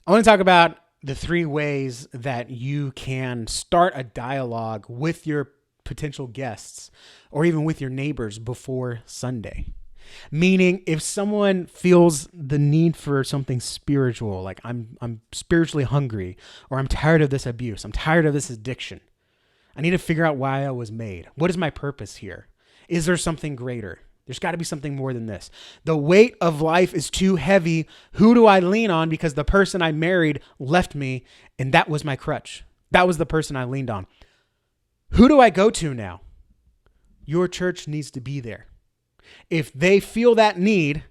I want to talk about the three ways that you can start a dialogue with your potential guests or even with your neighbors before Sunday. Meaning, if someone feels the need for something spiritual, like I'm spiritually hungry, or I'm tired of this abuse, I'm tired of this addiction, I need to figure out why I was made. What is my purpose here? Is there something greater? There's got to be something more than this. The weight of life is too heavy. Who do I lean on? Because the person I married left me, and that was my crutch. That was the person I leaned on. Who do I go to now? Your church needs to be there. If they feel that need,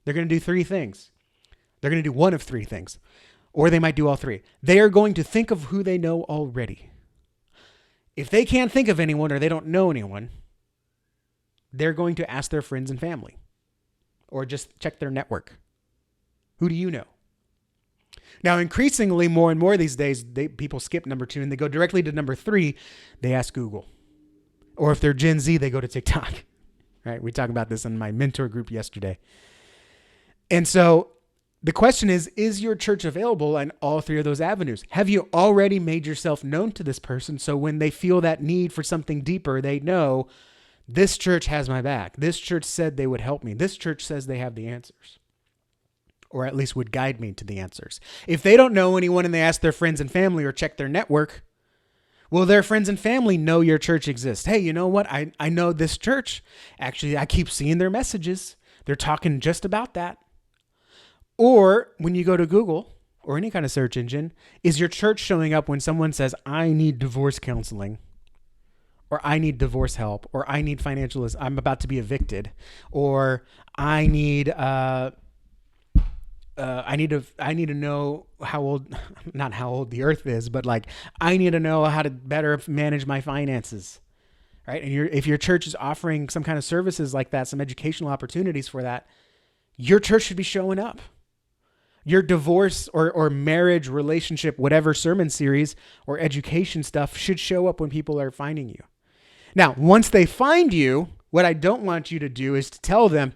they're going to do three things. They're going to do one of three things, or they might do all three. They are going to think of who they know already. If they can't think of anyone or they don't know anyone, they're going to ask their friends and family or just check their network. Who do you know? Now, increasingly, more and more these days, people skip number 2 and they go directly to number 3. They ask Google. Or if they're Gen Z, they go to TikTok. Right? We talked about this in my mentor group yesterday. And so the question is your church available in all three of those avenues? Have you already made yourself known to this person so when they feel that need for something deeper, they know this church has my back. This church said they would help me. This church says they have the answers, or at least would guide me to the answers. If they don't know anyone and they ask their friends and family or check their network, will their friends and family know your church exists? Hey, you know what? I know this church. Actually, I keep seeing their messages. They're talking just about that. Or when you go to Google or any kind of search engine, is your church showing up when someone says, I need divorce counseling, or I need divorce help, or I need financial, I'm about to be evicted, or I need to know how old, not how old the earth is, but like I need to know how to better manage my finances, right? And if your church is offering some kind of services like that, some educational opportunities for that, your church should be showing up. Your divorce or marriage, relationship, whatever sermon series or education stuff should show up when people are finding you. Now, once they find you, what I don't want you to do is to tell them,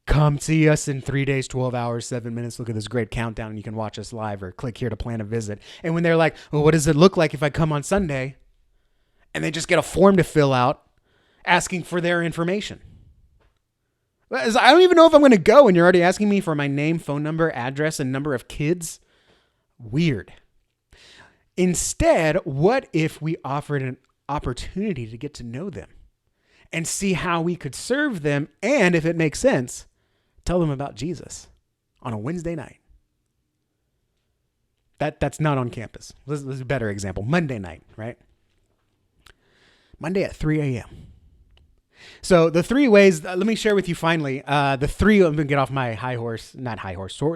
come see us in 3 days, 12 hours, 7 minutes. Look at this great countdown and you can watch us live, or click here to plan a visit. And when they're like, well, what does it look like if I come on Sunday? And they just get a form to fill out asking for their information. I don't even know if I'm going to go, and you're already asking me for my name, phone number, address, and number of kids. Weird. Instead, what if we offered an opportunity to get to know them and see how we could serve them, and if it makes sense, tell them about Jesus on a Wednesday night? That's not on campus. This is a better example. Monday night, right? Monday at 3 a.m. So the three ways, let me share with you finally, the three, I'm going to get off my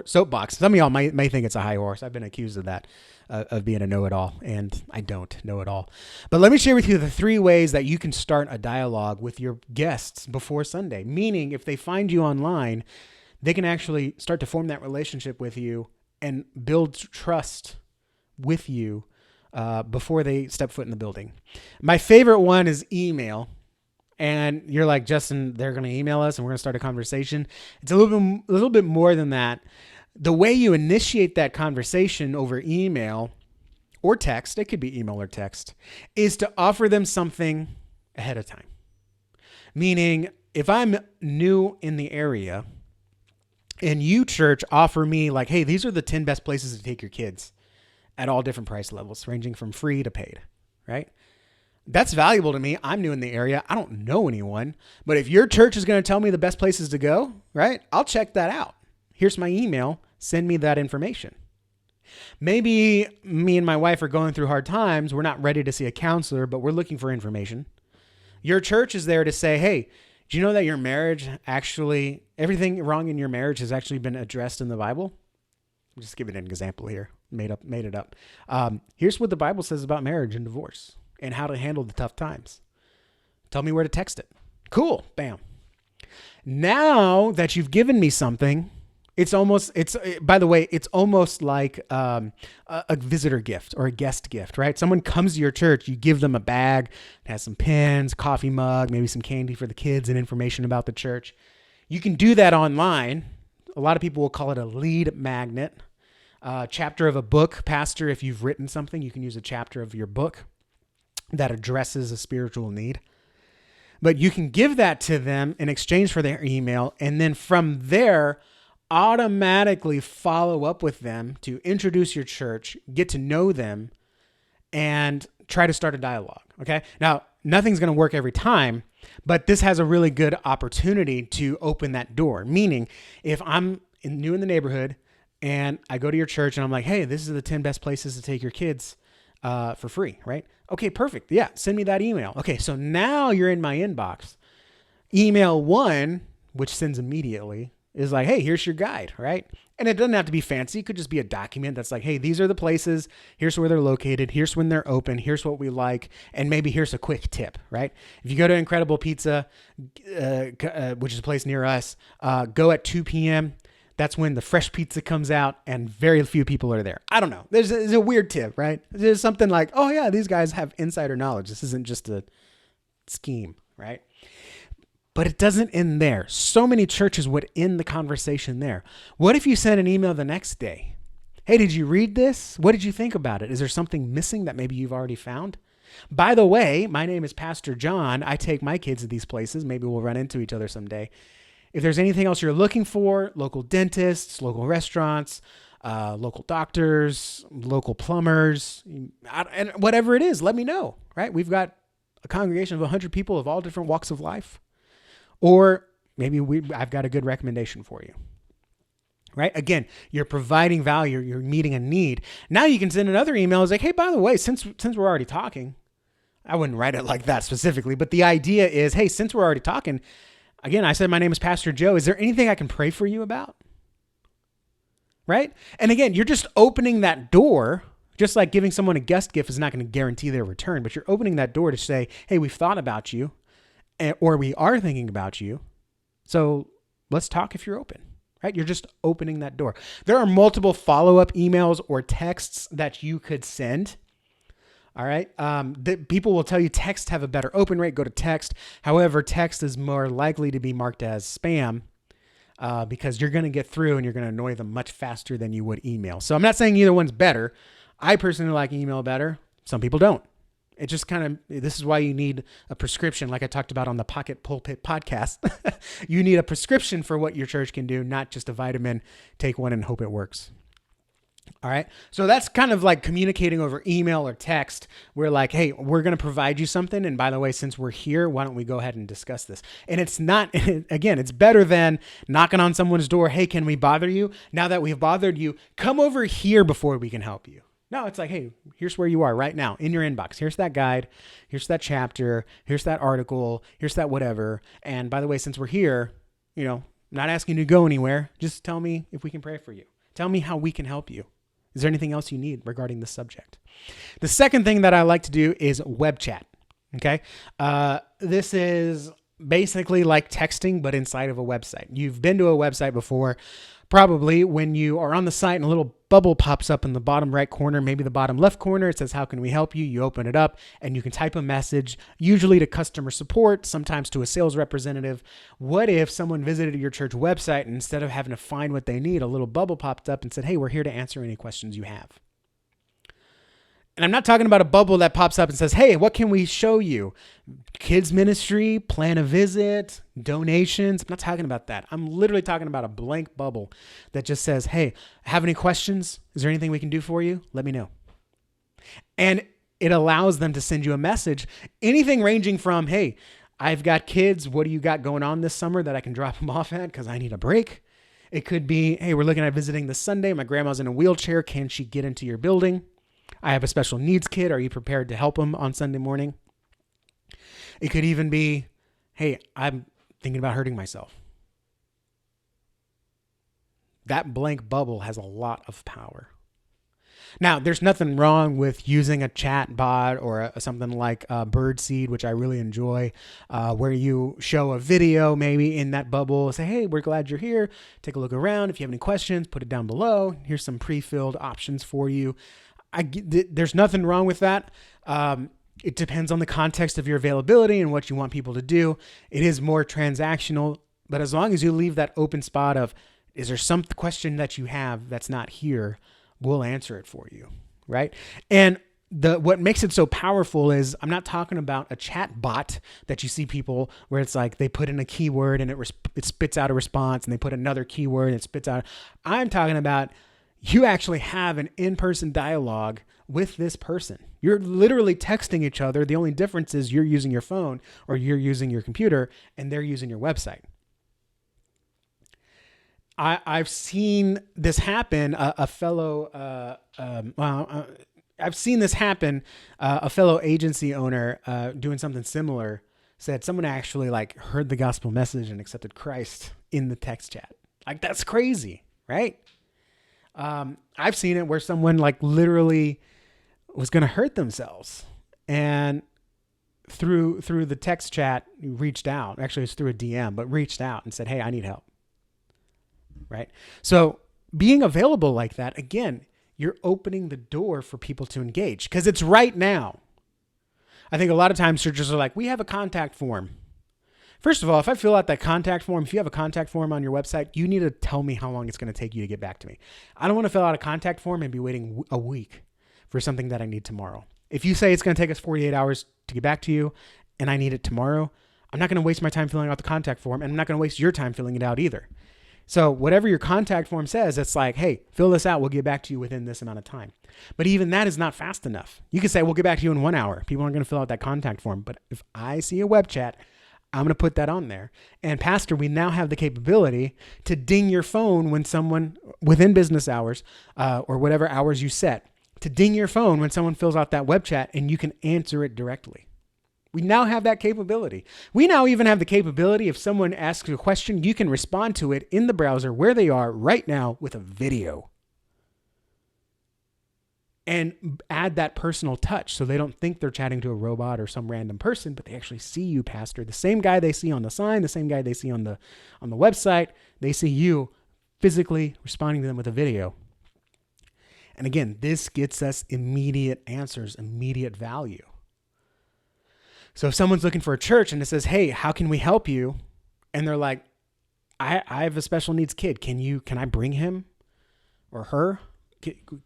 soapbox. Some of y'all may think it's a high horse. I've been accused of that, of being a know-it-all, and I don't know it all. But let me share with you the three ways that you can start a dialogue with your guests before Sunday. Meaning, if they find you online, they can actually start to form that relationship with you and build trust with you before they step foot in the building. My favorite one is email. And you're like, Justin, they're going to email us and we're going to start a conversation. It's a little bit more than that. The way you initiate that conversation over email or text, it could be email or text, is to offer them something ahead of time. Meaning, if I'm new in the area and you, church, offer me like, hey, these are the 10 best places to take your kids at all different price levels, ranging from free to paid, right? That's valuable to me. I'm new in the area. I don't know anyone. But if your church is going to tell me the best places to go, right, I'll check that out. Here's my email. Send me that information. Maybe me and my wife are going through hard times. We're not ready to see a counselor, but we're looking for information. Your church is there to say, hey, do you know that your marriage actually, everything wrong in your marriage has actually been addressed in the Bible? I'm just giving an example here. Made it up. Here's what the Bible says about marriage and divorce and how to handle the tough times. Tell me where to text it. Cool. Bam. Now that you've given me something, by the way, it's almost like a visitor gift or a guest gift, right? Someone comes to your church, you give them a bag, it has some pens, coffee mug, maybe some candy for the kids and information about the church. You can do that online. A lot of people will call it a lead magnet. chapter of a book. Pastor, if you've written something, you can use a chapter of your book that addresses a spiritual need. But you can give that to them in exchange for their email. And then from there, automatically follow up with them to introduce your church, get to know them, and try to start a dialogue. Okay. Now, nothing's going to work every time, but this has a really good opportunity to open that door. Meaning, if I'm new in the neighborhood and I go to your church and I'm like, hey, this is the 10 best places to take your kids for free, right? Okay, perfect. Yeah, send me that email. Okay, so now you're in my inbox. Email 1, which sends immediately, is like, hey, here's your guide, right? And it doesn't have to be fancy. It could just be a document that's like, hey, these are the places. Here's where they're located. Here's when they're open. Here's what we like. And maybe here's a quick tip, right? If you go to Incredible Pizza, which is a place near us, go at 2 p.m. That's when the fresh pizza comes out and very few people are there. I don't know. There's a weird tip, right? There's something like, oh yeah, these guys have insider knowledge. This isn't just a scheme, right? But it doesn't end there. So many churches would end the conversation there. What if you sent an email the next day? Hey, did you read this? What did you think about it? Is there something missing that maybe you've already found? By the way, my name is Pastor John. I take my kids to these places. Maybe we'll run into each other someday. If there's anything else you're looking for, local dentists, local restaurants, local doctors, local plumbers, and whatever it is, let me know, right? We've got a congregation of 100 people of all different walks of life. Or maybe I've got a good recommendation for you, right? Again, you're providing value. You're meeting a need. Now you can send another email. It's like, hey, by the way, since we're already talking, I wouldn't write it like that specifically, but the idea is, hey, since we're already talking, again, I said, my name is Pastor Joe. Is there anything I can pray for you about? Right? And again, you're just opening that door, just like giving someone a guest gift is not going to guarantee their return, but you're opening that door to say, hey, we've thought about you. Or we are thinking about you. So let's talk if you're open, right? You're just opening that door. There are multiple follow-up emails or texts that you could send. All right. People will tell you texts have a better open rate. Go to text. However, text is more likely to be marked as spam because you're going to get through and you're going to annoy them much faster than you would email. So I'm not saying either one's better. I personally like email better. Some people don't. It just this is why you need a prescription, like I talked about on the Pocket Pulpit podcast. You need a prescription for what your church can do, not just a vitamin. Take one and hope it works. All right. So that's kind of like communicating over email or text. We're like, hey, we're going to provide you something. And by the way, since we're here, why don't we go ahead and discuss this? And it's not, again, it's better than knocking on someone's door. Hey, can we bother you? Now that we've bothered you, come over here before we can help you. No, it's like, hey, here's where you are right now in your inbox. Here's that guide. Here's that chapter. Here's that article. Here's that whatever. And by the way, since we're here, I'm not asking you to go anywhere. Just tell me if we can pray for you. Tell me how we can help you. Is there anything else you need regarding this subject? The second thing that I like to do is web chat. Okay. This is basically like texting, but inside of a website. You've been to a website before. Probably when you are on the site and a little bubble pops up in the bottom right corner, maybe the bottom left corner, it says, how can we help you? You open it up and you can type a message, usually to customer support, sometimes to a sales representative. What if someone visited your church website and instead of having to find what they need, a little bubble popped up and said, hey, we're here to answer any questions you have. And I'm not talking about a bubble that pops up and says, hey, what can we show you? Kids ministry, plan a visit, donations. I'm not talking about that. I'm literally talking about a blank bubble that just says, hey, have any questions? Is there anything we can do for you? Let me know. And it allows them to send you a message, anything ranging from, hey, I've got kids. What do you got going on this summer that I can drop them off at because I need a break? It could be, hey, we're looking at visiting this Sunday. My grandma's in a wheelchair. Can she get into your building? I have a special needs kid. Are you prepared to help them on Sunday morning? It could even be, hey, I'm thinking about hurting myself. That blank bubble has a lot of power. Now, there's nothing wrong with using a chat bot or something like Birdseed, which I really enjoy, where you show a video maybe in that bubble, say, hey, we're glad you're here. Take a look around. If you have any questions, put it down below. Here's some pre-filled options for you. There's nothing wrong with that. It depends on the context of your availability and what you want people to do. It is more transactional, but as long as you leave that open spot of, is there some question that you have that's not here? we'll answer it for you, right? And what makes it so powerful is I'm not talking about a chat bot that you see people where it's like they put in a keyword and it spits out a response, and they put another keyword and it spits out. I'm talking about you actually have an in-person dialogue with this person. You're literally texting each other. The only difference is you're using your phone or you're using your computer and they're using your website. I've seen this happen. A fellow agency owner doing something similar said someone actually like heard the gospel message and accepted Christ in the text chat. Like, that's crazy, right? I've seen it where someone like literally was going to hurt themselves, and through the text chat reached out. Actually, it's through a DM, but reached out and said, "Hey, I need help." Right? So being available like that, again, you're opening the door for people to engage because it's right now. I think a lot of times churches are like, we have a contact form. First of all, if I fill out that contact form, if you have a contact form on your website, you need to tell me how long it's going to take you to get back to me. I don't want to fill out a contact form and be waiting a week for something that I need tomorrow. If you say it's going to take us 48 hours to get back to you and I need it tomorrow, I'm not going to waste my time filling out the contact form, and I'm not going to waste your time filling it out either. So whatever your contact form says, it's like, hey, fill this out. We'll get back to you within this amount of time. But even that is not fast enough. You can say, we'll get back to you in 1 hour. People aren't going to fill out that contact form. But if I see a web chat, I'm going to put that on there. And Pastor, we now have the capability to ding your phone when someone, within business hours or whatever hours you set, to ding your phone when someone fills out that web chat, and you can answer it directly. We now have that capability. We now even have the capability, if someone asks a question, you can respond to it in the browser where they are right now with a video. And add that personal touch so they don't think they're chatting to a robot or some random person, but they actually see you, Pastor. The same guy they see on the sign, the same guy they see on the website, they see you physically responding to them with a video. And again, this gets us immediate answers, immediate value. So if someone's looking for a church and it says, hey, how can we help you? And they're like, I have a special needs kid. Can I bring him or her?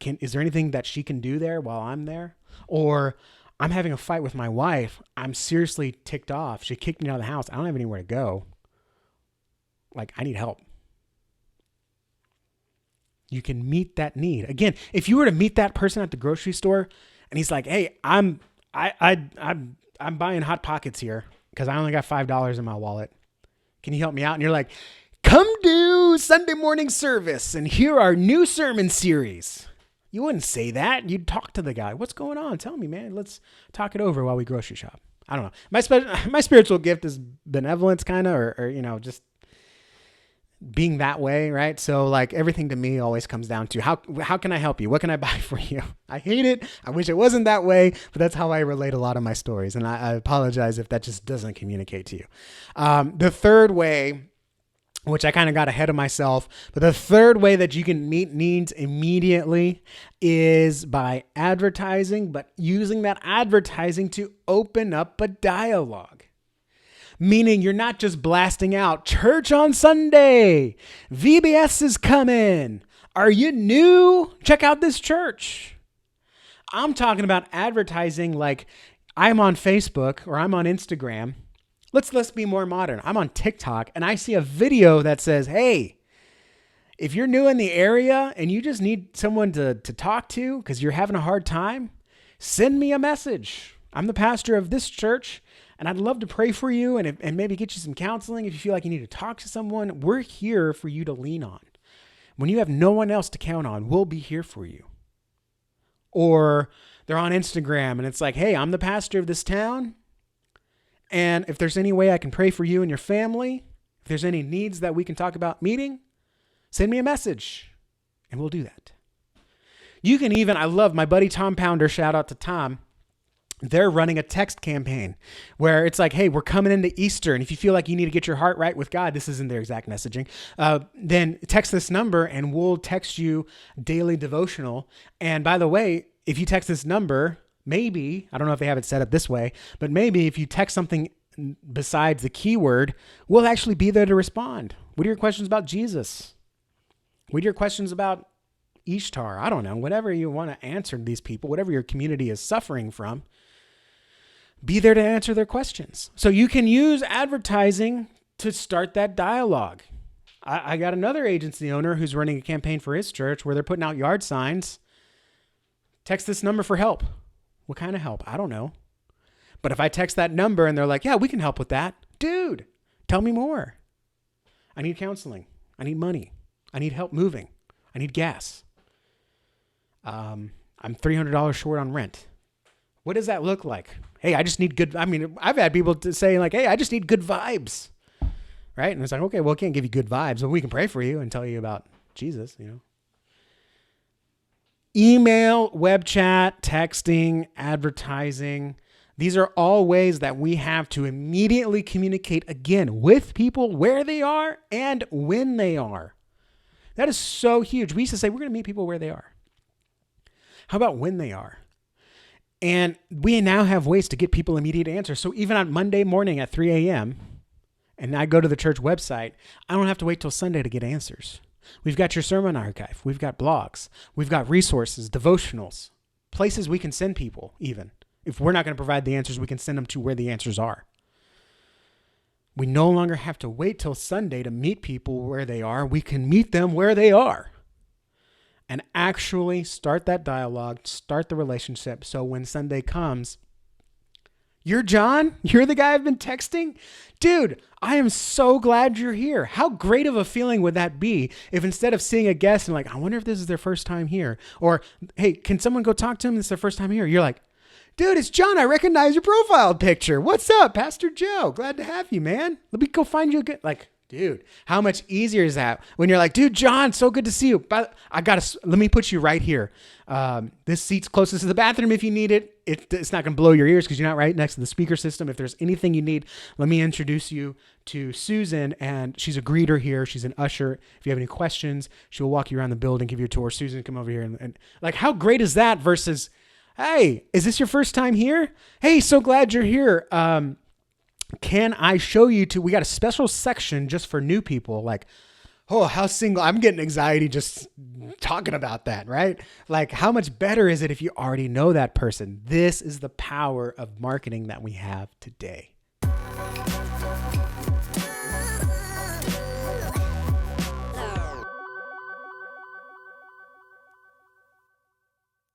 Is there anything that she can do there while I'm there? Or I'm having a fight with my wife. I'm seriously ticked off. She kicked me out of the house. I don't have anywhere to go. Like, I need help. You can meet that need. Again, if you were to meet that person at the grocery store and he's like, hey, I'm buying Hot Pockets here because I only got $5 in my wallet. Can you help me out? And you're like, come do Sunday morning service and hear our new sermon series. You wouldn't say that. You'd talk to the guy. What's going on? Tell me, man. Let's talk it over while we grocery shop. I don't know. My spiritual gift is benevolence, kind of, or just being that way, right? So like everything to me always comes down to how can I help you? What can I buy for you? I hate it. I wish it wasn't that way, but that's how I relate a lot of my stories. And I apologize if that just doesn't communicate to you. The third way, which I kind of got ahead of myself, but the third way that you can meet needs immediately is by advertising, but using that advertising to open up a dialogue. Meaning you're not just blasting out church on Sunday. VBS is coming. Are you new? Check out this church. I'm talking about advertising like I'm on Facebook or I'm on Instagram. Let's be more modern. I'm on TikTok and I see a video that says, hey, if you're new in the area and you just need someone to talk to because you're having a hard time, send me a message. I'm the pastor of this church. And I'd love to pray for you and maybe get you some counseling if you feel like you need to talk to someone. We're here for you to lean on. When you have no one else to count on, we'll be here for you. Or they're on Instagram and it's like, hey, I'm the pastor of this town. And if there's any way I can pray for you and your family, if there's any needs that we can talk about meeting, send me a message and we'll do that. You can even, I love my buddy Tom Pounder, shout out to Tom. They're running a text campaign where it's like, hey, we're coming into Easter. And if you feel like you need to get your heart right with God, this isn't their exact messaging, then text this number and we'll text you daily devotional. And by the way, if you text this number, maybe, I don't know if they have it set up this way, but maybe if you text something besides the keyword, we'll actually be there to respond. What are your questions about Jesus? What are your questions about Ishtar, I don't know, whatever you want to answer these people, whatever your community is suffering from, be there to answer their questions. So you can use advertising to start that dialogue. I got another agency owner who's running a campaign for his church where they're putting out yard signs. Text this number for help. What kind of help? I don't know. But if I text that number and they're like, yeah, we can help with that. Dude, tell me more. I need counseling. I need money. I need help moving. I need gas. I'm $300 short on rent. What does that look like? Hey, I just need good. I mean, I've had people to say like, hey, I just need good vibes. Right? And it's like, okay, well, I can't give you good vibes, but we can pray for you and tell you about Jesus, you know. Email, web chat, texting, advertising. These are all ways that we have to immediately communicate again with people where they are and when they are. That is so huge. We used to say we're going to meet people where they are. How about when they are? And we now have ways to get people immediate answers. So even on Monday morning at 3 a.m., and I go to the church website, I don't have to wait till Sunday to get answers. We've got your sermon archive. We've got blogs. We've got resources, devotionals, places we can send people even. If we're not going to provide the answers, we can send them to where the answers are. We no longer have to wait till Sunday to meet people where they are. We can meet them where they are and actually start that dialogue, start the relationship. So when Sunday comes, you're John? You're the guy I've been texting? Dude, I am so glad you're here. How great of a feeling would that be if instead of seeing a guest and like, I wonder if this is their first time here, or, hey, can someone go talk to them? It's their first time here. You're like, dude, it's John. I recognize your profile picture. What's up, Pastor Joe? Glad to have you, man. Let me go find you a good, like, dude, how much easier is that when you're like, dude, John, so good to see you. But let me put you right here. This seat's closest to the bathroom if you need it. It's not going to blow your ears because you're not right next to the speaker system. If there's anything you need, let me introduce you to Susan, and she's a greeter here. She's an usher. If you have any questions, she'll walk you around the building, give you a tour. Susan, come over here. And like, how great is that versus, hey, is this your first time here? Hey, so glad you're here. Can I show you we got a special section just for new people. Like, oh, how single, I'm getting anxiety just talking about that, right? Like, how much better is it if you already know that person? This is the power of marketing that we have today.